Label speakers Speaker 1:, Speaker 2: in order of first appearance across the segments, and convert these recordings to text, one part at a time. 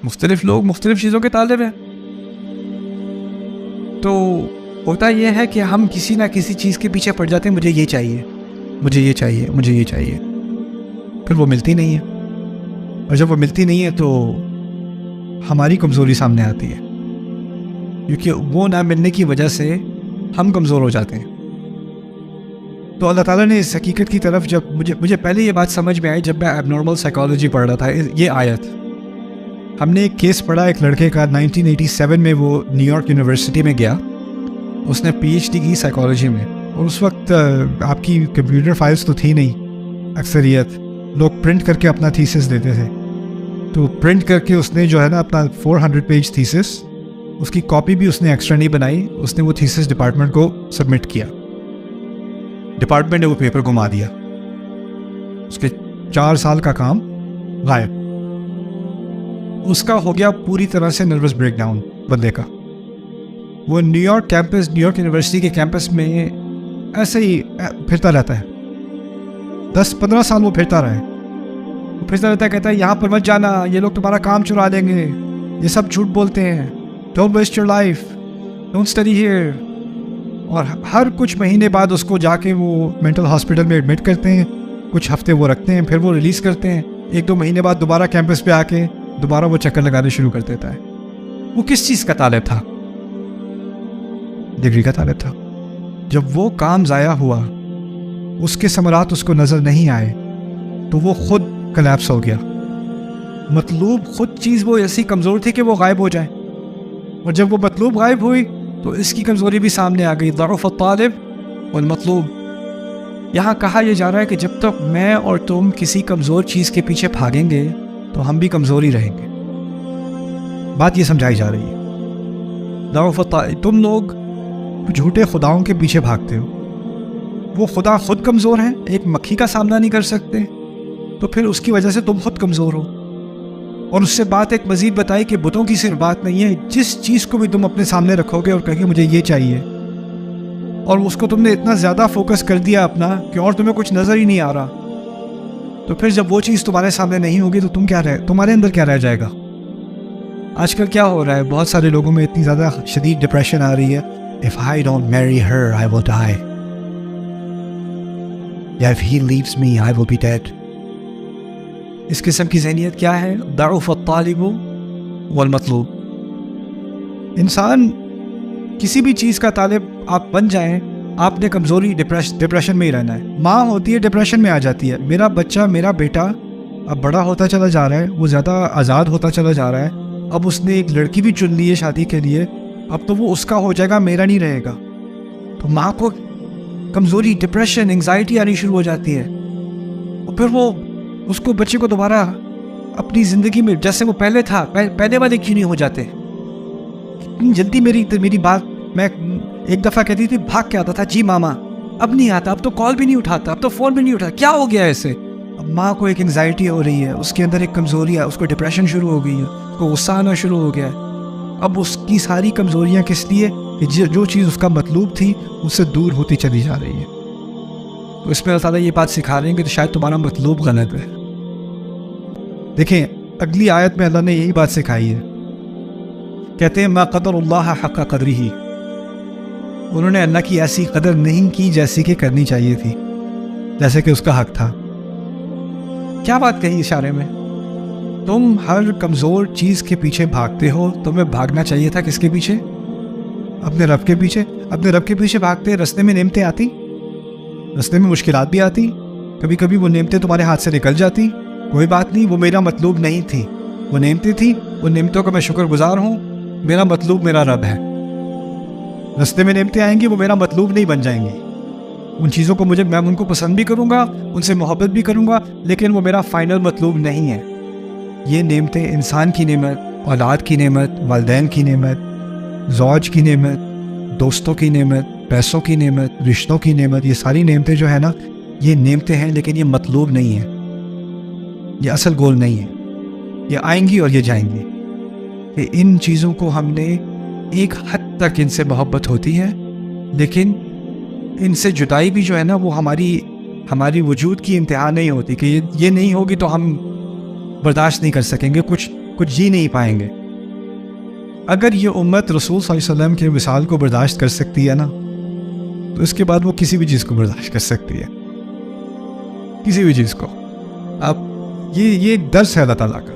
Speaker 1: مختلف لوگ مختلف چیزوں کے طالب ہیں. تو ہوتا یہ ہے کہ ہم کسی نہ کسی چیز کے پیچھے پڑ جاتے ہیں, مجھے یہ چاہیے, مجھے یہ چاہیے, مجھے یہ چاہیے, پھر وہ ملتی نہیں ہے. اور جب وہ ملتی نہیں ہے تو ہماری کمزوری سامنے آتی ہے, کیونکہ وہ نہ ملنے کی وجہ سے ہم کمزور ہو جاتے ہیں. تو اللہ تعالیٰ نے اس حقیقت کی طرف جب مجھے پہلے یہ بات سمجھ میں آئی جب میں ایب نارمل سائیکالوجی پڑھ رہا تھا. یہ آیت ہم نے ایک کیس پڑھا ایک لڑکے کا 1987 میں, وہ نیو یارک یونیورسٹی میں گیا, اس نے پی ایچ ڈی کی سائیکالوجی میں. اور اس وقت آپ کی کمپیوٹر فائلز تو تھی نہیں, اکثریت لوگ پرنٹ کر کے اپنا تھیسس دیتے تھے. تو پرنٹ کر کے اس نے جو ہے نا اپنا 400 پیج تھیسس, اس کی کاپی بھی اس نے ایکسٹرا نہیں بنائی, اس نے وہ تھیسس ڈپارٹمنٹ کو سبمٹ کیا. ڈپارٹمنٹ نے وہ پیپر گھما دیا, اس کے 4 سال کا کام غائب. اس کا ہو گیا پوری طرح سے نروس بریک ڈاؤن بندے کا. وہ New York campus, New York university کے کیمپس میں ایسے ہی پھرتا رہتا ہے. 10-15 سال وہ پھرتا رہا ہے, وہ پھرتا رہتا ہے, کہتا ہے یہاں پر مت جانا, یہ لوگ تمہارا کام چرا لیں گے, یہ سب جھوٹ بولتے ہیں, don't waste your life, don't study here. اور ہر کچھ مہینے بعد اس کو جا کے وہ مینٹل ہاسپٹل میں ایڈمٹ کرتے ہیں, کچھ ہفتے وہ رکھتے ہیں, پھر وہ ریلیز کرتے ہیں. 1-2 مہینے بعد دوبارہ کیمپس پہ آ کے دوبارہ وہ چکر لگانے شروع کر دیتا ہے. وہ کس چیز کا طالب تھا؟ ڈگری کا طالب تھا. جب وہ کام ضائع ہوا, اس کے ثمرات اس کو نظر نہیں آئے, تو وہ خود کلیپس ہو گیا. مطلوب خود چیز وہ ایسی کمزور تھی کہ وہ غائب ہو جائے, اور جب وہ مطلوب غائب ہوئی تو اس کی کمزوری بھی سامنے آ گئی. ضعف الطالب والمطلوب. یہاں کہا یہ جا رہا ہے کہ جب تک میں اور تم کسی کمزور چیز کے پیچھے بھاگیں گے تو ہم بھی کمزور ہی رہیں گے. بات یہ سمجھائی جا رہی ہے. ضعف الطالب, تم لوگ جھوٹے خداؤں کے پیچھے بھاگتے ہو, وہ خدا خود کمزور ہیں, ایک مکھی کا سامنا نہیں کر سکتے, تو پھر اس کی وجہ سے تم خود کمزور ہو. اور اس سے بات ایک مزید بتائی کہ بتوں کی صرف بات نہیں ہے, جس چیز کو بھی تم اپنے سامنے رکھو گے اور کہو گے مجھے یہ چاہیے, اور اس کو تم نے اتنا زیادہ فوکس کر دیا اپنا کہ اور تمہیں کچھ نظر ہی نہیں آ رہا, تو پھر جب وہ چیز تمہارے سامنے نہیں ہوگی تو تمہارے اندر کیا رہ جائے گا؟ آج کل کیا ہو رہا ہے, بہت سارے لوگوں میں اتنی زیادہ شدید ڈپریشن آ رہی ہے. If I don't marry her, I will die. Yeah, if he leaves me, I will be dead. اس قسم کی ذہنیت کیا ہے؟ ضعف الطالب والمطلوب. انسان کسی بھی چیز کا طالب آپ بن جائیں, آپ نے کمزوری ڈپریشن میں ہی رہنا ہے. ماں ہوتی ہے ڈپریشن میں آ جاتی ہے, میرا بچہ, میرا بیٹا اب بڑا ہوتا چلا جا رہا ہے, وہ زیادہ آزاد ہوتا چلا جا رہا ہے, اب اس نے ایک لڑکی بھی چن لی ہے شادی کے لیے, اب تو وہ اس کا ہو جائے گا, میرا نہیں رہے گا. تو ماں کو کمزوری, ڈپریشن, انگزائٹی آنی شروع ہو جاتی ہے, اور پھر وہ اس کو بچے کو دوبارہ اپنی زندگی میں جیسے وہ پہلے تھا, پہلے والے کیوں نہیں ہو جاتے؟ کتنی جلدی میری بات, میں ایک دفعہ کہتی تھی بھاگ کے آتا تھا جی ماما, اب نہیں آتا, اب تو کال بھی نہیں اٹھاتا, اب تو فون بھی نہیں اٹھاتا, کیا ہو گیا ایسے؟ اب ماں کو ایک انگزائٹی ہو رہی ہے, اس کے اندر ایک کمزوری ہے, اس کو ڈپریشن شروع ہو گئی ہے, اس کو غصہ آنا شروع ہو گیا ہے. اب اس کی ساری کمزوریاں کس لیے؟ کہ جو چیز اس کا مطلوب تھی اس سے دور ہوتی چلی جا رہی ہے. تو اس میں اللہ تعالیٰ یہ بات سکھا رہے ہیں کہ تو شاید تمہارا مطلوب غلط ہے. دیکھیں اگلی آیت میں اللہ نے یہی بات سکھائی ہے, کہتے ہیں ما قدر اللہ حق قدرہ, انہوں نے اللہ کی ایسی قدر نہیں کی جیسی کہ کرنی چاہیے تھی, جیسے کہ اس کا حق تھا. کیا بات کہی اشارے میں؟ تم ہر کمزور چیز کے پیچھے بھاگتے ہو, تمہیں بھاگنا چاہیے تھا کس کے پیچھے؟ اپنے رب کے پیچھے. اپنے رب کے پیچھے بھاگتے, رستے میں نعمتیں آتی, رستے میں مشکلات بھی آتی, کبھی کبھی وہ نعمتیں تمہارے ہاتھ سے نکل جاتی, کوئی بات نہیں, وہ میرا مطلوب نہیں تھی, وہ نعمتیں تھیں, ان نعمتوں کا میں شکر گزار ہوں, میرا مطلوب میرا رب ہے. رستے میں نعمتیں آئیں گی, وہ میرا مطلوب نہیں بن جائیں گی. ان چیزوں کو میں ان کو پسند بھی کروں گا, ان سے محبت بھی کروں گا, لیکن وہ میرا فائنل مطلوب نہیں ہے. یہ نعمتیں انسان کی نعمت, اولاد کی نعمت, والدین کی نعمت, زوج کی نعمت, دوستوں کی نعمت, پیسوں کی نعمت, رشتوں کی نعمت, یہ ساری نعمتیں جو ہے نا, یہ نعمتیں ہیں, لیکن یہ مطلوب نہیں ہے, یہ اصل گول نہیں ہے. یہ آئیں گی اور یہ جائیں گی. کہ ان چیزوں کو ہم نے ایک حد تک ان سے محبت ہوتی ہے, لیکن ان سے جدائی بھی جو ہے نا وہ ہماری وجود کی انتہا نہیں ہوتی, کہ یہ نہیں ہوگی تو ہم برداشت نہیں کر سکیں گے. کچھ جی نہیں پائیں گے۔ اگر یہ امت رسول صلی اللہ علیہ وسلم کے وصال کو برداشت کر سکتی ہے نا، تو اس کے بعد وہ کسی بھی چیز کو برداشت کر سکتی ہے، کسی بھی چیز کو۔ اب یہ ایک درس ہے اللہ تعالیٰ کا۔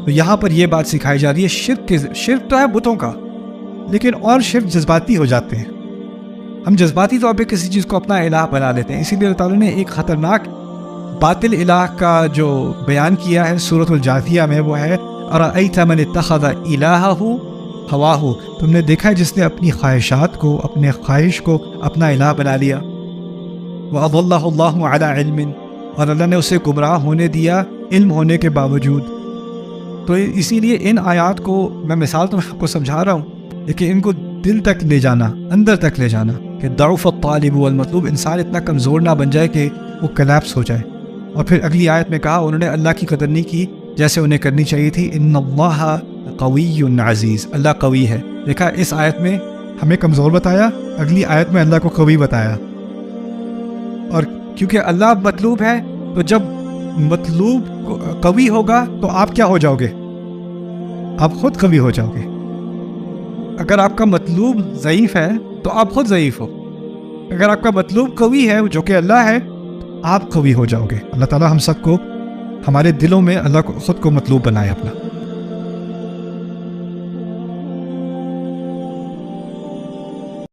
Speaker 1: تو یہاں پر یہ بات سکھائی جا رہی ہے، شرک تو ہے بتوں کا، لیکن اور شرک جذباتی ہو جاتے ہیں۔ ہم جذباتی طور پہ کسی چیز کو اپنا الہ بنا لیتے ہیں۔ اسی لیے اللہ تعالیٰ نے ایک خطرناک باطل الہ کا جو بیان کیا ہے سورۃ الجاثیہ میں، وہ ہے اَرَأَيْتَ مَنِ اتَّخَذَ إِلَٰهَهُ هَوَاهُ، تم نے دیکھا ہے جس نے اپنی خواہشات کو، اپنے خواہش کو اپنا الہ بنا لیا۔ وَأَضَلَّهُ اللَّهُ عَلَىٰ عِلْمٍ، اور اللہ نے اسے گمراہ ہونے دیا علم ہونے کے باوجود۔ تو اسی لیے ان آیات کو میں مثال تو آپ کو سمجھا رہا ہوں، لیکن ان کو دل تک لے جانا، اندر تک لے جانا، کہ ضعف الطالب والمطلوب، انسان اتنا کمزور نہ بن جائے کہ وہ کلیپس ہو جائے۔ اور پھر اگلی آیت میں کہا انہوں نے اللہ کی قدر نہیں کی جیسے انہیں کرنی چاہیے تھی۔ ان اللہ قوی عزیز، اللہ قوی ہے۔ دیکھا اس آیت میں ہمیں کمزور بتایا، اگلی آیت میں اللہ کو قوی بتایا۔ اور کیونکہ اللہ مطلوب ہے، تو جب مطلوب قوی ہوگا تو آپ کیا ہو جاؤ گے؟ آپ خود قوی ہو جاؤ گے۔ اگر آپ کا مطلوب ضعیف ہے تو آپ خود ضعیف ہو، اگر آپ کا مطلوب قوی ہے جو کہ اللہ ہے، آپ قوی ہو جاؤ گے۔ اللہ تعالیٰ ہم سب کو، ہمارے دلوں میں اللہ کو خود کو مطلوب بنائے اپنا۔